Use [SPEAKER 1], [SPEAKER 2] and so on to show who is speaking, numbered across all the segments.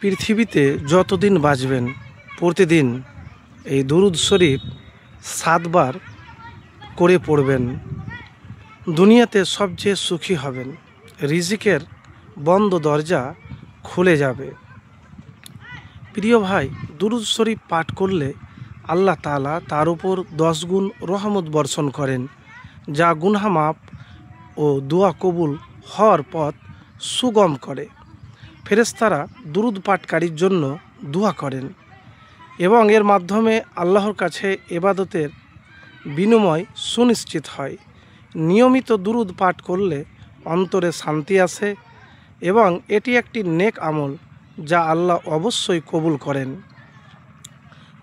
[SPEAKER 1] পৃথিবীতে যতদিন বাঁচবেন প্রতিদিন এই দুরুদ শরীফ 7 বার করে পড়বেন। দুনিয়াতে সবচেয়ে সুখী হবেন, রিজিকের বন্ধ দরজা খুলে যাবে। প্রিয় ভাই, দুরুদ শরীফ পাঠ করলে আল্লাহ তাআলা তার উপর 10 গুণ রহমত বর্ষণ করেন, যা গুনাহ মাফ ও দোয়া কবুল হওয়ার পথ সুগম করে। ফেরেশতারা দুরুদ পাঠকারীর জন্য দোয়া করেন এবং এর মাধ্যমে আল্লাহর কাছে ইবাদতের বিনিময় সুনিশ্চিত হয়। নিয়মিত দুরুদ পাঠ করলে অন্তরে শান্তি আসে এবং এটি একটি নেক আমল যা আল্লাহ অবশ্যই কবুল করেন।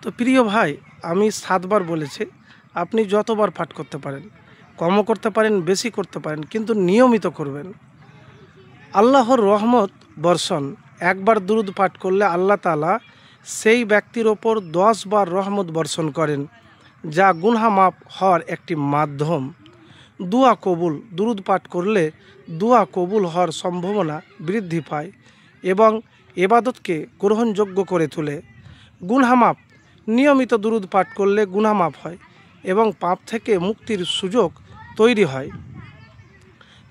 [SPEAKER 1] তো প্রিয় ভাই, আমি 7 বার বলেছি, আপনি যতবার পাঠ করতে পারেন, কমও করতে পারেন, বেশি করতে পারেন, কিন্তু নিয়মিত করবেন। আল্লাহর রহমত বর্ষণ, একবার দুরুদ পাঠ করলে আল্লাহ তাআলা সেই ব্যক্তির ওপর 10 বার রহমত বর্ষণ করেন, যা গুনাহ মাফ হওয়ার একটি মাধ্যম। দোয়া কবুল, দুরুদ পাঠ করলে দোয়া কবুল হওয়ার সম্ভাবনা বৃদ্ধি পায় এবং ইবাদতকে গ্রহণযোগ্য করে তোলে। গুনাহ মাফ, নিয়মিত দুরুদ পাঠ করলে গুনাহ মাফ হয় এবং পাপ থেকে মুক্তির সুযোগ তৈরি হয়।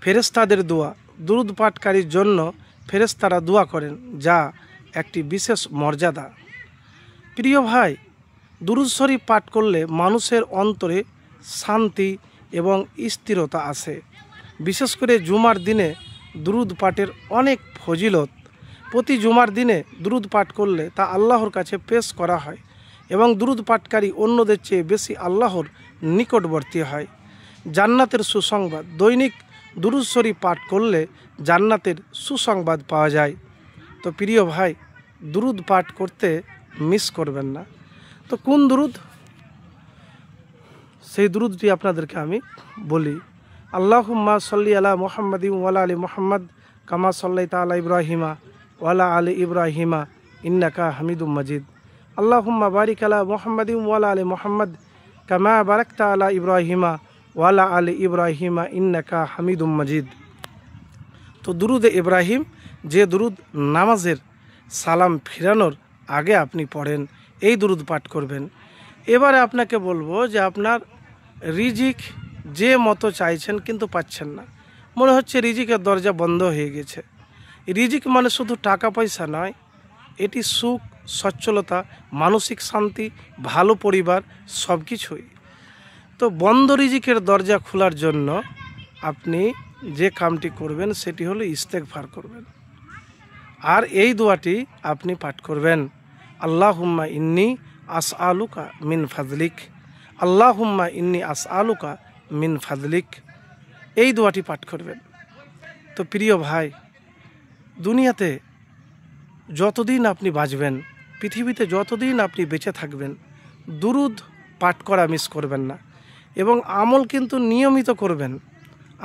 [SPEAKER 1] ফেরেশতাদের দোয়া, দুরুদ পাঠকারীর জন্য ফেরেশতারা দোয়া করেন, যা একটি বিশেষ মর্যাদা। প্রিয় ভাই, দুরুদ শরীফ পাঠ করলে মানুষের অন্তরে শান্তি এবং স্থিরতা আসে। বিশেষ করে জুমার দিনে দুরুদ পাঠের অনেক ফজিলত। প্রতি জুমার দিনে দুরুদ পাঠ করলে তা আল্লাহর কাছে পেশ করা হয় এবং দুরুদ পাঠকারী অন্যদের চেয়ে বেশি আল্লাহর নিকটবর্তী হয়। জান্নাতের সুসংবাদ, দৈনিক দুরুদ শরীফ পাঠ করলে জান্নাতের সুসংবাদ পাওয়া যায়। তো প্রিয় ভাই, দুরুদ পাঠ করতে মিস করবেন না। তো কোন দুরুদ? সেই দুরুদটি আপনাদেরকে আমি বলি। আল্লাহুম্মা সাল্লি আলা মুহাম্মাদিন ওয়া আলা আলি মুহাম্মাদ কামা সাল্লাইতা আলা ইব্রাহিমা ওয়া আলা আলি ইব্রাহিমা ইন্নাকা হামিদুম মাজিদ। আল্লাহুম্মা বারিক আলা মুহাম্মাদিন ওয়া আলা আলি মুহাম্মাদ কামা বারাকতা আলা ইব্রাহিমা ওয়া আলা আলি ইব্রাহিমা ইন্নাকা হামিদুম মাজিদ। তো দুরুদে ইব্রাহিম, যে দুরুদ নামাজের সালাম ফিরানোর আগে আপনি পড়েন, এই দুরুদ পাঠ করবেন। এবারে আপনাকে বলবো যে আপনার রিজিক যে মতো চাইছেন কিন্তু পাচ্ছেন না, মনে হচ্ছে রিজিকের দরজা বন্ধ হয়ে গেছে। রিজিক মানে শুধু টাকা পয়সা নয়, এটি সুখ, সচ্ছলতা, মানসিক শান্তি, ভালো পরিবার, সব কিছুই। তো বন্ধ রিজিকের দরজা খোলার জন্য আপনি যে কামটি করবেন সেটি হলো ইস্তেগফার করবেন। আর এই দোয়াটি আপনি পাঠ করবেন, আল্লাহুম্মা ইন্নী আসআলুকা মিন ফাজলিক, আল্লাহুম্মা ইন্নী আসআলুকা মিন ফাজলিক। এই দোয়াটি পাঠ করবেন। তো প্রিয় ভাই, দুনিয়াতে যতদিন আপনি বাঁচবেন, পৃথিবীতে যতদিন আপনি বেঁচে থাকবেন, দুরুদ পাঠ করা মিস করবেন না এবং আমল কিন্তু নিয়মিত করবেন।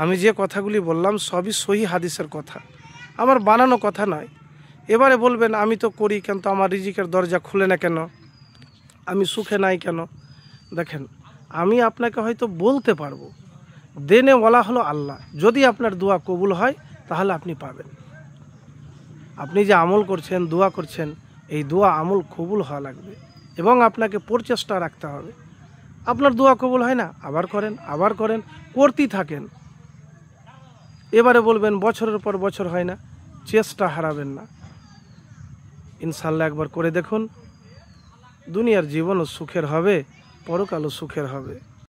[SPEAKER 1] আমি যে কথাগুলি বললাম সবই সহি হাদিসের কথা, আমার বানানো কথা নয়। এবারে বলবেন আমি তো করি, কিন্তু আমার রিজিকের দরজা খুলে না কেন, আমি সুখে নাই কেন? দেখেন, আমি আপনাকে হয়তো বলতে পারবো, দেনে বলা হলো আল্লাহ। যদি আপনার দোয়া কবুল হয় তাহলে আপনি পাবেন। আপনি যে আমল করছেন, দোয়া করছেন, এই দোয়া আমল কবুল হওয়া লাগবে এবং আপনাকে প্রচেষ্টা রাখতে হবে। আপনার দোয়া কবুল হয় না, আবার করেন, আবার করেন, করতেই থাকেন। এবারে বলবেন বছরের পর বছর হয় না, চেষ্টা হারাবেন না। ইনশাল্লাহ একবার করে দেখুন, দুনিয়ার জীবনও সুখের হবে, পরকালও সুখের হবে।